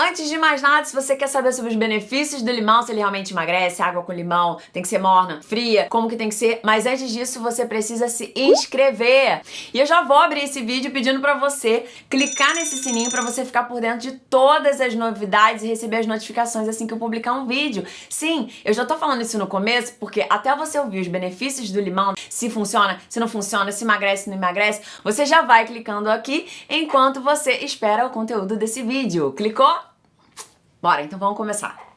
Antes de mais nada, se você quer saber sobre os benefícios do limão, se ele realmente emagrece, água com limão tem que ser morna, fria, como que tem que ser, mas antes disso você precisa se inscrever. E eu já vou abrir esse vídeo pedindo pra você clicar nesse sininho pra você ficar por dentro de todas as novidades e receber as notificações assim que eu publicar um vídeo. Sim, eu já tô falando isso no começo porque até você ouvir os benefícios do limão, se funciona, se não funciona, se emagrece, se não emagrece, você já vai clicando aqui enquanto você espera o conteúdo desse vídeo. Clicou? Bora, então vamos começar.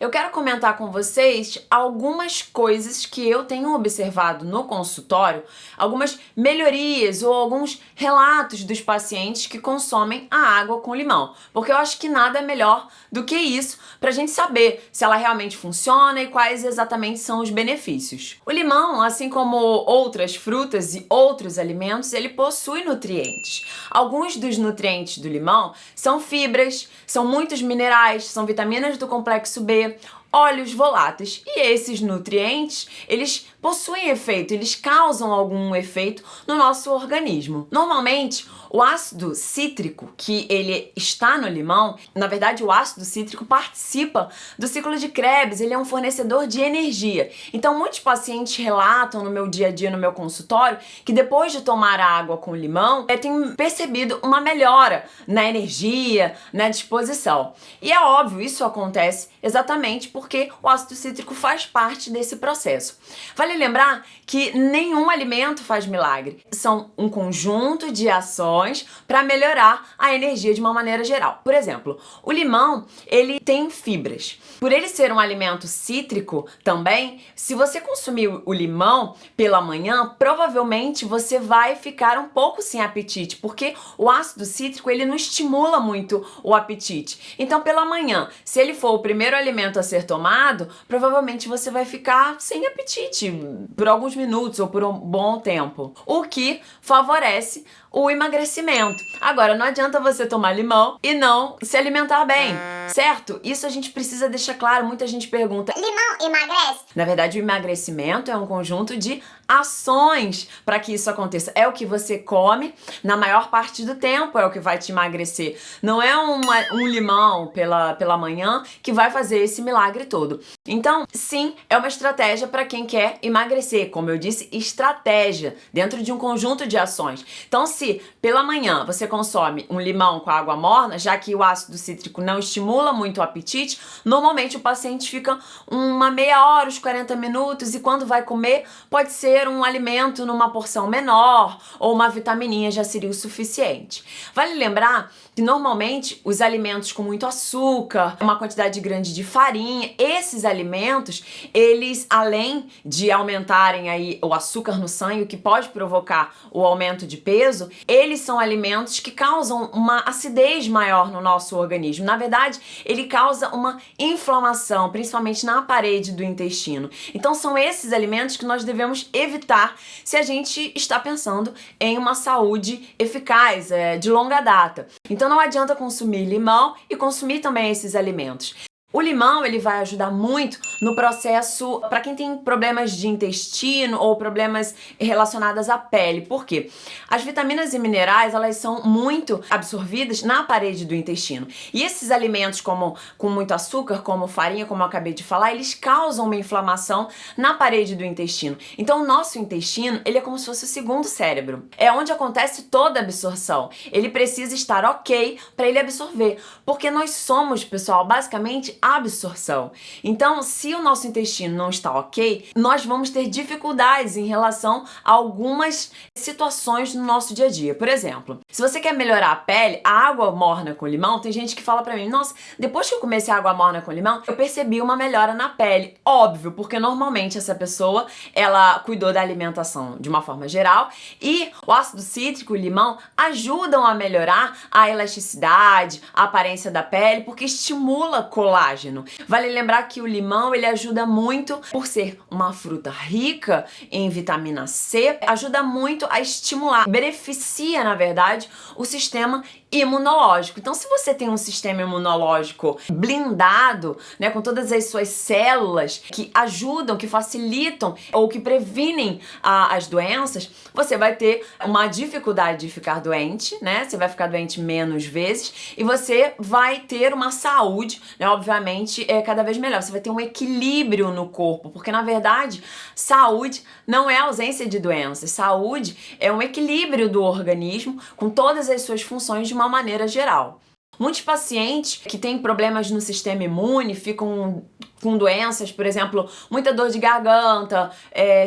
Eu quero comentar com vocês algumas coisas que eu tenho observado no consultório, algumas melhorias ou alguns relatos dos pacientes que consomem a água com limão, porque eu acho que nada é melhor do que isso pra gente saber se ela realmente funciona e quais exatamente são os benefícios. O limão, assim como outras frutas e outros alimentos, ele possui nutrientes. Alguns dos nutrientes do limão são fibras, são muitos minerais, são vitaminas do complexo B, óleos voláteis. E esses nutrientes, eles possuem efeito, eles causam algum efeito no nosso organismo. Normalmente, o ácido cítrico que ele está no limão, na verdade o ácido cítrico participa do ciclo de Krebs, ele é um fornecedor de energia. Então muitos pacientes relatam no meu dia a dia, no meu consultório, que depois de tomar a água com limão, tem percebido uma melhora na energia, na disposição. E é óbvio, isso acontece exatamente porque o ácido cítrico faz parte desse processo. Vale lembrar que nenhum alimento faz milagre. São um conjunto de ações para melhorar a energia de uma maneira geral. Por exemplo, o limão, ele tem fibras. Por ele ser um alimento cítrico também, se você consumir o limão pela manhã, provavelmente você vai ficar um pouco sem apetite, porque o ácido cítrico, ele não estimula muito o apetite. Então, pela manhã, se ele for o primeiro alimento a ser tomado, provavelmente você vai ficar sem apetite por alguns minutos ou por um bom tempo, o que favorece o emagrecimento. Agora, não adianta você tomar limão e não se alimentar bem, certo? Isso a gente precisa deixar claro. Muita gente pergunta: limão emagrece? Na verdade, o emagrecimento é um conjunto de ações para que isso aconteça. É o que você come na maior parte do tempo, é o que vai te emagrecer. Não é um limão pela manhã que vai fazer esse milagre todo. Então, sim, é uma estratégia para quem quer emagrecer. Como eu disse, estratégia dentro de um conjunto de ações. Então, se pela manhã você consome um limão com água morna, já que o ácido cítrico não estimula muito o apetite, normalmente o paciente fica uma meia hora, uns 40 minutos, e quando vai comer, pode ser um alimento numa porção menor ou uma vitamininha já seria o suficiente. Vale lembrar que normalmente os alimentos com muito açúcar, uma quantidade grande de farinha, esses alimentos, eles, além de aumentarem aí o açúcar no sangue, o que pode provocar o aumento de peso, eles são alimentos que causam uma acidez maior no nosso organismo. Na verdade, ele causa uma inflamação, principalmente na parede do intestino. Então são esses alimentos que nós devemos evitar se a gente está pensando em uma saúde eficaz, de longa data. Então não adianta consumir limão e consumir também esses alimentos. O limão, ele vai ajudar muito no processo para quem tem problemas de intestino ou problemas relacionados à pele. Por quê? As vitaminas e minerais, elas são muito absorvidas na parede do intestino. E esses alimentos com muito açúcar, como farinha, como eu acabei de falar, eles causam uma inflamação na parede do intestino. Então, o nosso intestino, ele é como se fosse o segundo cérebro. É onde acontece toda a absorção. Ele precisa estar ok para ele absorver. Porque nós somos, pessoal, basicamente absorção. Então, se o nosso intestino não está ok, nós vamos ter dificuldades em relação a algumas situações no nosso dia a dia. Por exemplo, se você quer melhorar a pele, a água morna com limão, tem gente que fala pra mim: nossa, depois que eu comecei a água morna com limão, eu percebi uma melhora na pele. Óbvio, porque normalmente essa pessoa, ela cuidou da alimentação de uma forma geral e o ácido cítrico e o limão ajudam a melhorar a elasticidade, a aparência da pele, porque estimula colágeno. Vale lembrar que o limão, ele ajuda muito, por ser uma fruta rica em vitamina C, ajuda muito a estimular, beneficia, na verdade, o sistema imunológico. Então, se você tem um sistema imunológico blindado, né, com todas as suas células que ajudam, que facilitam ou que previnem as doenças, você vai ter uma dificuldade de ficar doente, né? Você vai ficar doente menos vezes e você vai ter uma saúde, né, obviamente, cada vez melhor. Você vai ter um equilíbrio no corpo, porque na verdade, saúde não é ausência de doenças. Saúde é um equilíbrio do organismo com todas as suas funções de uma maneira geral. Muitos pacientes que têm problemas no sistema imune ficam com doenças, por exemplo, muita dor de garganta,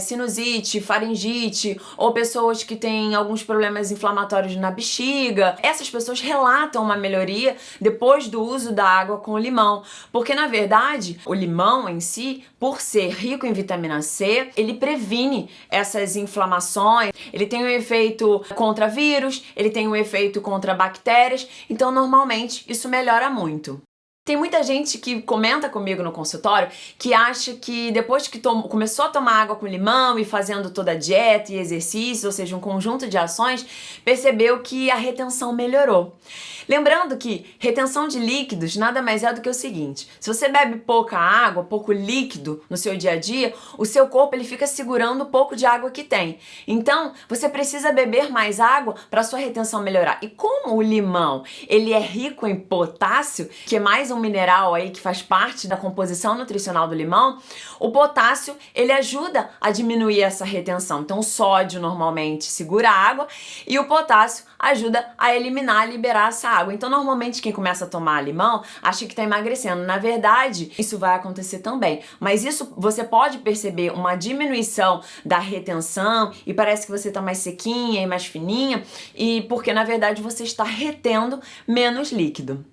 sinusite, faringite, ou pessoas que têm alguns problemas inflamatórios na bexiga. Essas pessoas relatam uma melhoria depois do uso da água com limão, porque na verdade o limão em si, por ser rico em vitamina C, ele previne essas inflamações, ele tem um efeito contra vírus, ele tem um efeito contra bactérias, então normalmente isso melhora muito. Tem muita gente que comenta comigo no consultório que acha que depois que começou a tomar água com limão e fazendo toda a dieta e exercício, ou seja, um conjunto de ações, percebeu que a retenção melhorou. Lembrando que retenção de líquidos nada mais é do que o seguinte: se você bebe pouca água, pouco líquido no seu dia a dia, o seu corpo ele fica segurando o pouco de água que tem. Então, você precisa beber mais água para sua retenção melhorar. E como o limão, ele é rico em potássio, que é mais um mineral aí que faz parte da composição nutricional do limão, o potássio, ele ajuda a diminuir essa retenção. Então, o sódio normalmente segura a água e o potássio ajuda a eliminar, liberar essa água. Então, normalmente, quem começa a tomar limão acha que está emagrecendo. Na verdade, isso vai acontecer também. Mas isso, você pode perceber uma diminuição da retenção e parece que você está mais sequinha e mais fininha, e porque, na verdade, você está retendo menos líquido.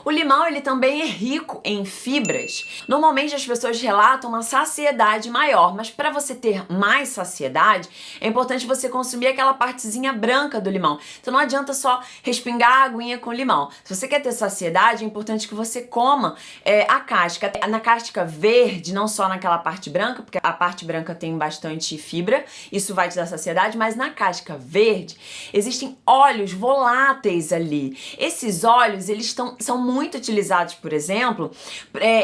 O limão, ele também é rico em fibras. Normalmente as pessoas relatam uma saciedade maior, mas para você ter mais saciedade, é importante você consumir aquela partezinha branca do limão. Então não adianta só respingar a aguinha com limão. Se você quer ter saciedade, é importante que você coma a casca. Na casca verde, não só naquela parte branca, porque a parte branca tem bastante fibra, isso vai te dar saciedade, mas na casca verde existem óleos voláteis ali. Esses óleos, eles são muito utilizados, por exemplo,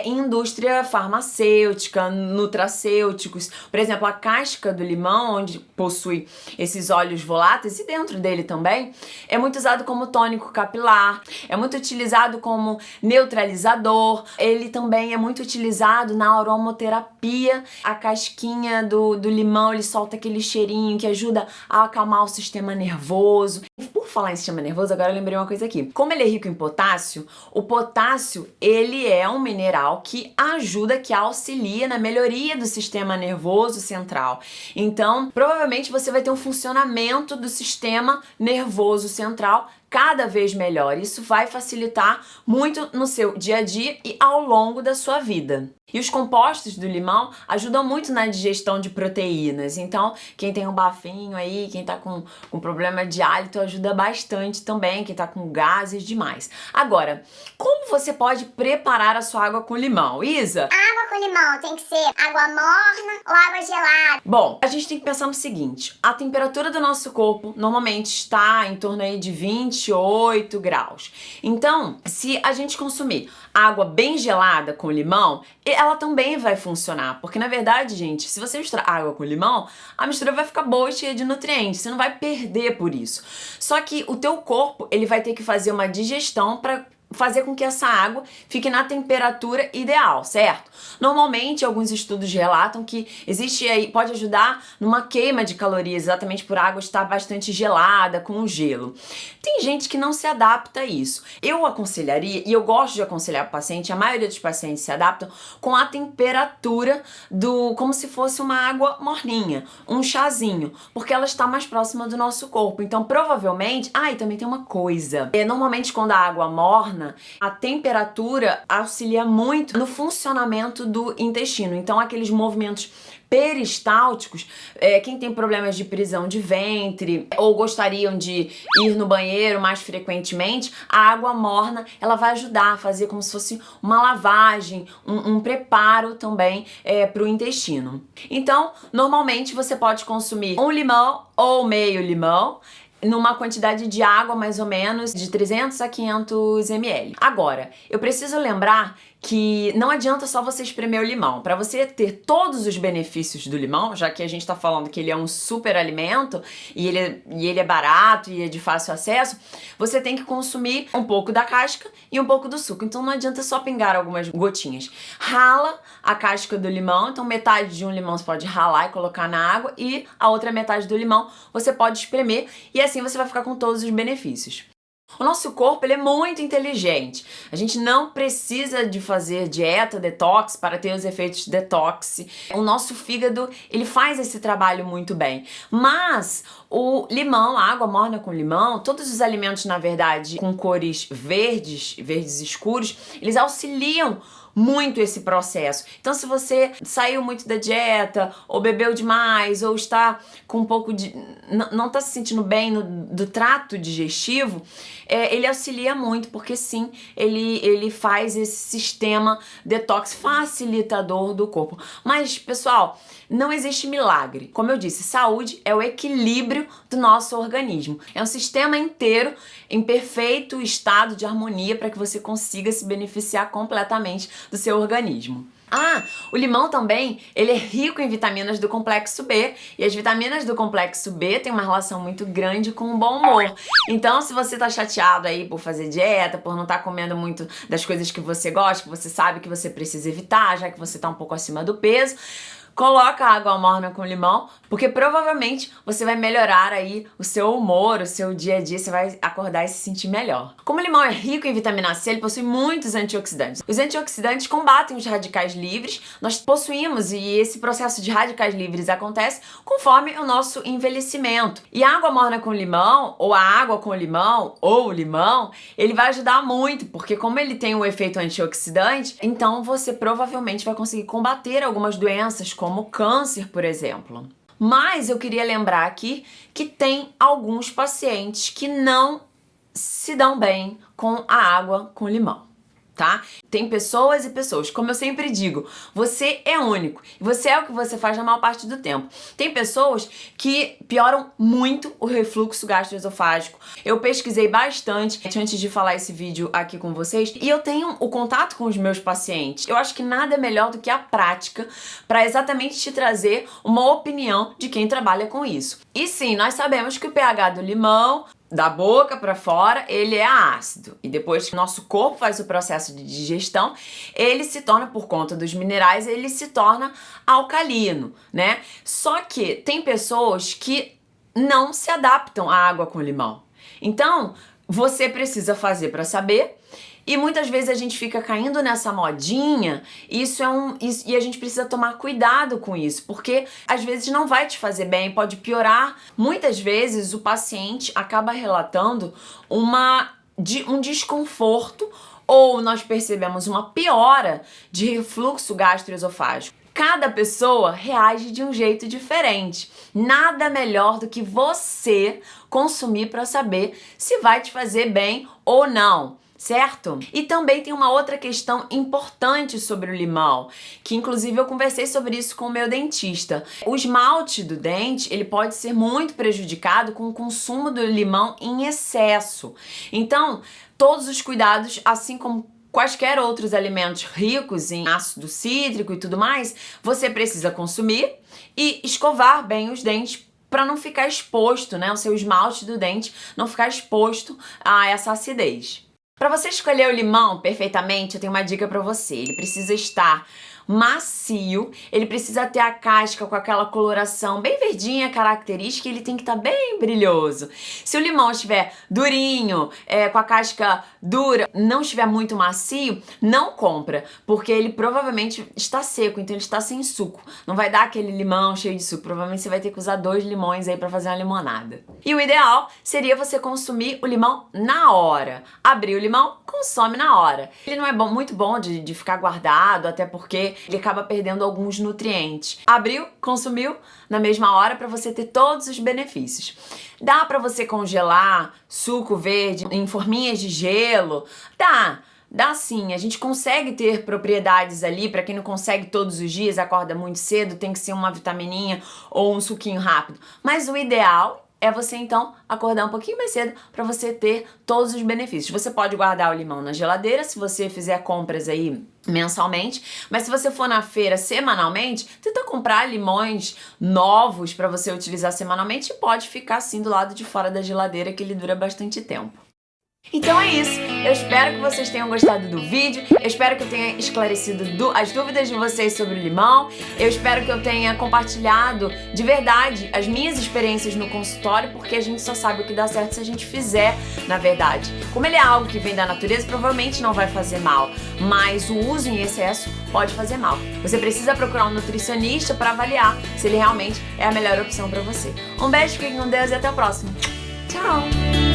em indústria farmacêutica, nutracêuticos. Por exemplo, a casca do limão, onde possui esses óleos voláteis, e dentro dele também, é muito usado como tônico capilar, é muito utilizado como neutralizador, ele também é muito utilizado na aromaterapia. A casquinha do limão, ele solta aquele cheirinho que ajuda a acalmar o sistema nervoso. Por falar em sistema nervoso, agora eu lembrei uma coisa aqui. Como ele é rico em potássio, o potássio, ele é um mineral que ajuda, que auxilia na melhoria do sistema nervoso central. Então, provavelmente você vai ter um funcionamento do sistema nervoso central cada vez melhor. Isso vai facilitar muito no seu dia a dia e ao longo da sua vida. E os compostos do limão ajudam muito na digestão de proteínas. Então, quem tem um bafinho aí, quem tá com problema de hálito, ajuda bastante também, quem tá com gases demais. Agora, como você pode preparar a sua água com limão, Isa? Água com limão tem que ser água morna ou água gelada? Bom, a gente tem que pensar no seguinte: a temperatura do nosso corpo normalmente está em torno aí de 28 graus. Então, se a gente consumir água bem gelada com limão, ela também vai funcionar, porque na verdade, gente, se você misturar água com limão, a mistura vai ficar boa e cheia de nutrientes, você não vai perder por isso. Só que o teu corpo, ele vai ter que fazer uma digestão para fazer com que essa água fique na temperatura ideal, certo? Normalmente, alguns estudos relatam que existe aí, pode ajudar numa queima de calorias, exatamente por a água estar bastante gelada, com gelo. Tem gente que não se adapta a isso. Eu aconselharia, e eu gosto de aconselhar o paciente, a maioria dos pacientes se adaptam com a temperatura como se fosse uma água morninha, um chazinho, porque ela está mais próxima do nosso corpo. Então, provavelmente, e também tem uma coisa. Normalmente, quando a água morna, a temperatura auxilia muito no funcionamento do intestino. Então, aqueles movimentos peristálticos, quem tem problemas de prisão de ventre ou gostariam de ir no banheiro mais frequentemente, a água morna, ela vai ajudar a fazer como se fosse uma lavagem, um preparo também para o intestino. Então, normalmente você pode consumir um limão ou meio limão numa quantidade de água mais ou menos de 300 a 500 ml. Agora, eu preciso lembrar que não adianta só você espremer o limão. Para você ter todos os benefícios do limão, já que a gente tá falando que ele é um super alimento e ele é barato e é de fácil acesso, você tem que consumir um pouco da casca e um pouco do suco. Então não adianta só pingar algumas gotinhas. Rala a casca do limão, então metade de um limão você pode ralar e colocar na água e a outra metade do limão você pode espremer e assim você vai ficar com todos os benefícios. O nosso corpo ele é muito inteligente. A gente não precisa de fazer dieta detox para ter os efeitos detox. O nosso fígado ele faz esse trabalho muito bem. Mas o limão, a água morna com limão, todos os alimentos na verdade com cores verdes, verdes escuros, eles auxiliam muito esse processo. Então se você saiu muito da dieta, ou bebeu demais, ou está com um pouco de... não está se sentindo bem do trato digestivo, ele auxilia muito, porque sim, ele faz esse sistema detox facilitador do corpo. Mas, pessoal, não existe milagre. Como eu disse, saúde é o equilíbrio do nosso organismo. É um sistema inteiro em perfeito estado de harmonia para que você consiga se beneficiar completamente do seu organismo. Ah, o limão também, ele é rico em vitaminas do complexo B, e as vitaminas do complexo B têm uma relação muito grande com o bom humor. Então, se você tá chateado aí por fazer dieta, por não estar comendo muito das coisas que você gosta, que você sabe que você precisa evitar, já que você tá um pouco acima do peso, coloca água morna com limão, porque provavelmente você vai melhorar aí o seu humor, o seu dia a dia, você vai acordar e se sentir melhor. Como o limão é rico em vitamina C, ele possui muitos antioxidantes. Os antioxidantes combatem os radicais livres, nós possuímos, e esse processo de radicais livres acontece conforme o nosso envelhecimento. E a água morna com limão, ou a água com limão, ou o limão, ele vai ajudar muito, porque como ele tem um efeito antioxidante, então você provavelmente vai conseguir combater algumas doenças, como câncer, por exemplo. Mas eu queria lembrar aqui que tem alguns pacientes que não se dão bem com a água com limão, tá? Tem pessoas e pessoas. Como eu sempre digo, você é único. E você é o que você faz na maior parte do tempo. Tem pessoas que pioram muito o refluxo gastroesofágico. Eu pesquisei bastante antes de falar esse vídeo aqui com vocês. E eu tenho o contato com os meus pacientes. Eu acho que nada é melhor do que a prática para exatamente te trazer uma opinião de quem trabalha com isso. E sim, nós sabemos que o pH do limão, da boca para fora, ele é ácido. E depois que o nosso corpo faz o processo de digestão, ele se torna, por conta dos minerais, ele se torna alcalino, né? Só que tem pessoas que não se adaptam à água com limão. Então, você precisa fazer para saber. E muitas vezes a gente fica caindo nessa modinha, e a gente precisa tomar cuidado com isso, porque às vezes não vai te fazer bem, pode piorar. Muitas vezes o paciente acaba relatando um desconforto, ou nós percebemos uma piora de refluxo gastroesofágico. Cada pessoa reage de um jeito diferente. Nada melhor do que você consumir para saber se vai te fazer bem ou não. Certo? E também tem uma outra questão importante sobre o limão, que inclusive eu conversei sobre isso com o meu dentista. O esmalte do dente, ele pode ser muito prejudicado com o consumo do limão em excesso. Então, todos os cuidados, assim como quaisquer outros alimentos ricos em ácido cítrico e tudo mais, você precisa consumir e escovar bem os dentes para não ficar exposto, né? O seu esmalte do dente não ficar exposto a essa acidez. Para você escolher o limão perfeitamente, eu tenho uma dica para você. Ele precisa estar macio, ele precisa ter a casca com aquela coloração bem verdinha, característica, e ele tem que estar bem brilhoso. Se o limão estiver durinho, com a casca dura, não estiver muito macio, não compra, porque ele provavelmente está seco, então ele está sem suco. Não vai dar aquele limão cheio de suco, provavelmente você vai ter que usar 2 limões aí para fazer uma limonada. E o ideal seria você consumir o limão na hora. Abrir o limão, consome na hora. Ele não é muito bom de ficar guardado, até porque ele acaba perdendo alguns nutrientes. Abriu, consumiu na mesma hora para você ter todos os benefícios. Dá para você congelar suco verde em forminhas de gelo? Dá sim, a gente consegue ter propriedades ali. Para quem não consegue todos os dias, acorda muito cedo, tem que ser uma vitamininha ou um suquinho rápido. Mas o ideal é você então acordar um pouquinho mais cedo para você ter todos os benefícios. Você pode guardar o limão na geladeira se você fizer compras aí mensalmente, mas se você for na feira semanalmente, tenta comprar limões novos para você utilizar semanalmente e pode ficar assim do lado de fora da geladeira que ele dura bastante tempo. Então é isso, eu espero que vocês tenham gostado do vídeo, eu espero que eu tenha esclarecido as dúvidas de vocês sobre o limão, eu espero que eu tenha compartilhado de verdade as minhas experiências no consultório, porque a gente só sabe o que dá certo se a gente fizer, na verdade. Como ele é algo que vem da natureza, provavelmente não vai fazer mal, mas o uso em excesso pode fazer mal. Você precisa procurar um nutricionista para avaliar se ele realmente é a melhor opção para você. Um beijo, fiquem com Deus e até o próximo. Tchau!